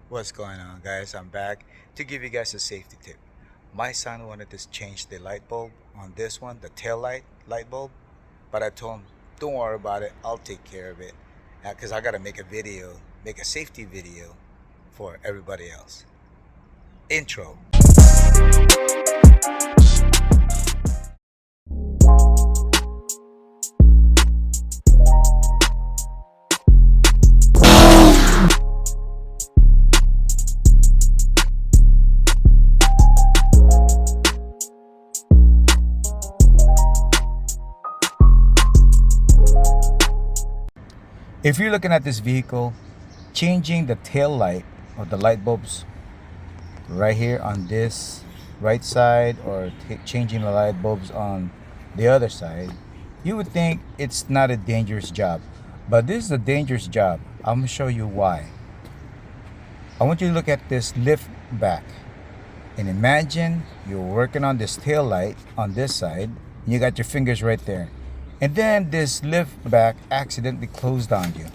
What's going on, guys? I'm back to give you guys a safety tip. My son wanted to change the light bulb on this one, the tail light bulb, but I told him, don't worry about it, I'll take care of it. Because I got to make a video, make a safety video for everybody else. Intro. If you're looking at this vehicle, changing the tail light or the light bulbs right here on this right side or changing the light bulbs on the other side, you would think it's not a dangerous job. But this is a dangerous job. I'm going to show you why. I want you to look at this lift back. And imagine you're working on this tail light on this side. And you got your fingers right there. And then this lift back accidentally closed on you.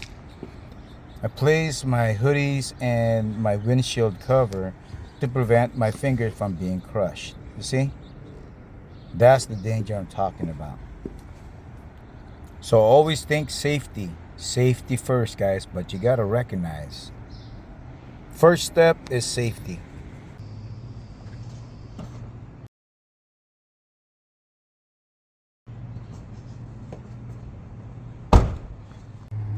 I placed my hoodies and my windshield cover to prevent my fingers from being crushed. You see? That's the danger I'm talking about. So always think safety. Safety first, guys, but you gotta recognize. First step is safety.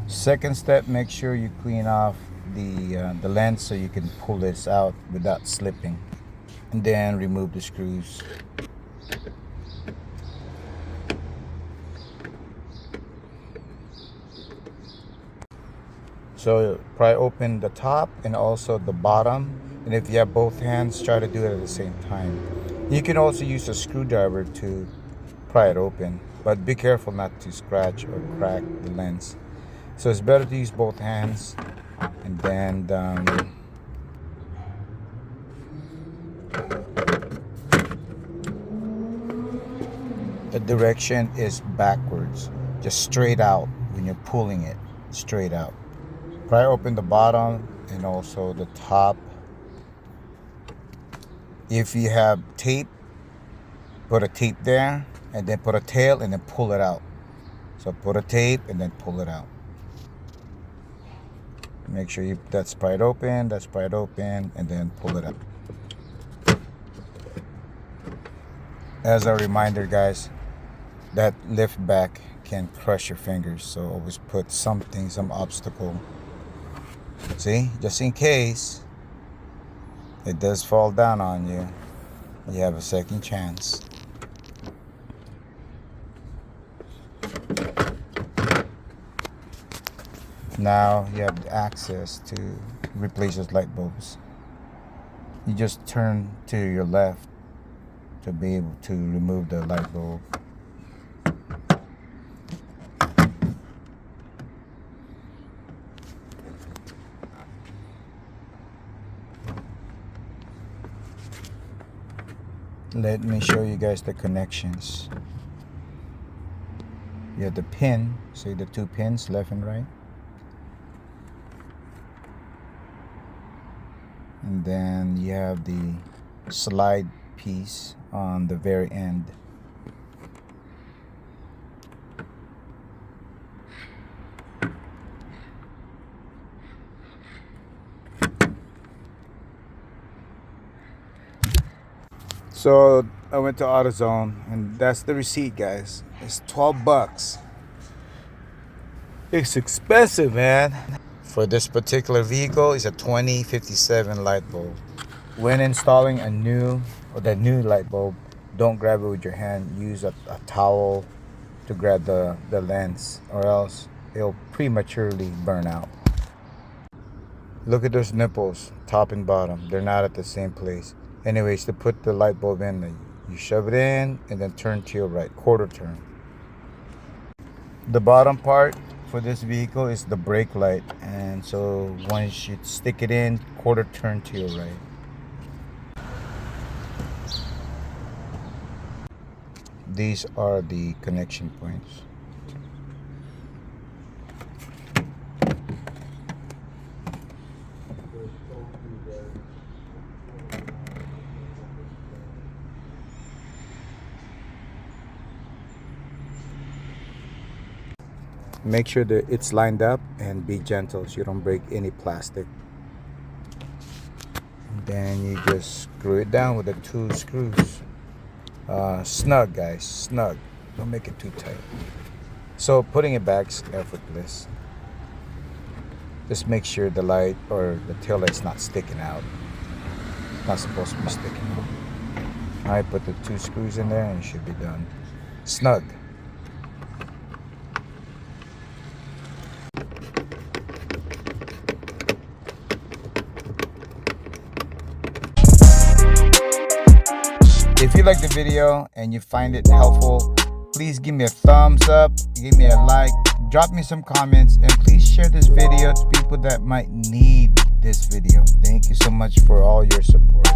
Second step, make sure you clean off the lens so you can pull this out without slipping. And then remove the screws. So pry open the top and also the bottom. And if you have both hands, try to do it at the same time. You can also use a screwdriver to pry it open, but be careful not to scratch or crack the lens. So it's better to use both hands. And then the direction is backwards, just straight out when you're pulling it, straight out. Pry open the bottom and also the top. If you have tape, put a tape there and then put a tail and then pull it out. So put a tape and then pull it out. Make sure that's pried open, and then pull it up. As a reminder, guys, that lift back can crush your fingers, so always put some obstacle. See, just in case it does fall down on you, you have a second chance. Now you have access to replace those light bulbs. You just turn to your left to be able to remove the light bulb. Let me show you guys the connections. You have the pin, see the two pins, left and right. And then you have the slide piece on the very end. So I went to AutoZone and that's the receipt, guys. It's 12 bucks. It's expensive, man. For this particular vehicle, it's a 2057 light bulb. When installing the new light bulb, don't grab it with your hand. Use a towel to grab the lens, or else it'll prematurely burn out. Look at those nipples, top and bottom. They're not at the same place. Anyways, to put the light bulb in, you shove it in and then turn to your right, quarter turn. The bottom part for this vehicle is the brake light, and so once you stick it in, quarter turn to your right. These are the connection points. Make sure that it's lined up and be gentle so you don't break any plastic. And then you just screw it down with the 2 screws. Snug, guys, snug. Don't make it too tight. So putting it back is effortless. Just make sure the light or the tail light's not sticking out. It's not supposed to be sticking out. Alright, put the 2 screws in there and it should be done. Snug. If you like the video and you find it helpful, please give me a thumbs up, give me a like, drop me some comments, and please share this video to people that might need this video. Thank you so much for all your support.